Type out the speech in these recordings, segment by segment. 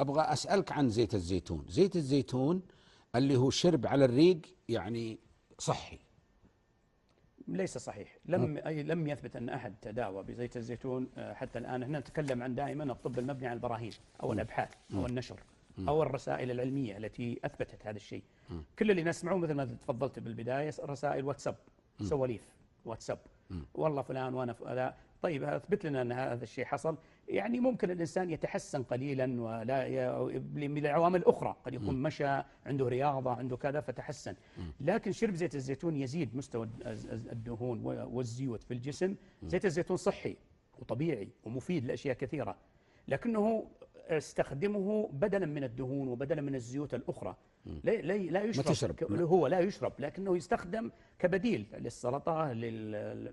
ابغى اسالك عن زيت الزيتون. زيت الزيتون اللي هو شرب على الريق يعني صحي؟ ليس صحيح. مو لم يثبت أن أحد تداوى بزيت الزيتون حتى الآن. احنا نتكلم عن دائما الطب المبني على البراهين أو الأبحاث أو النشر أو الرسائل العلمية التي أثبتت هذا الشيء. كل اللي نسمعه مثل ما تفضلت بالبداية رسائل واتساب، سواليف واتساب، والله فلان وأنا فلان. طيب اثبت لنا أن هذا الشيء حصل. يعني ممكن الإنسان يتحسن قليلا ولا من العوامل الأخرى، قد يكون مشى، عنده رياضة، عنده كذا فتحسن. لكن شرب زيت الزيتون يزيد مستوى الدهون والزيوت في الجسم. زيت الزيتون صحي وطبيعي ومفيد لأشياء كثيرة، لكنه استخدمه بدلا من الدهون وبدلا من الزيوت الأخرى. لا ما يشرب. تشرب. هو لا يشرب، لكنه يستخدم كبديل للسلطة،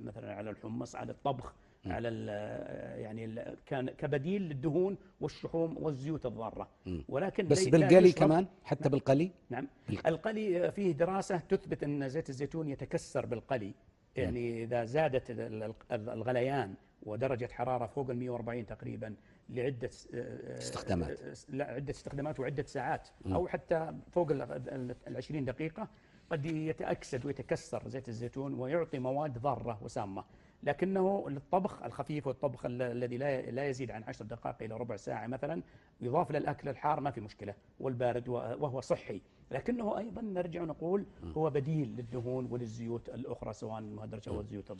مثلا على الحمص، على الطبخ، على كان كبديل للدهون والشحوم والزيوت الضارة. ولكن بس لا بالقلي يشرب. كمان، حتى بالقلي؟ نعم. القلي فيه دراسة تثبت أن زيت الزيتون يتكسر بالقلي. يعني إذا زادت الغليان ودرجة حرارة فوق ال 140 تقريبا لعدة استخدامات. لا، عدة استخدامات وعدة ساعات، أو حتى فوق ال 20 دقيقة، قد يتأكسد ويتكسر زيت الزيتون ويعطي مواد ضارة وسامة. لكنه للطبخ الخفيف والطبخ الذي لا يزيد عن 10 دقائق إلى ربع ساعة مثلا، يضاف للأكل الحار ما في مشكلة والبارد، وهو صحي. لكنه أيضا نرجع نقول هو بديل للدهون وللزيوت الأخرى، سواء المهدرجة أو الزيوت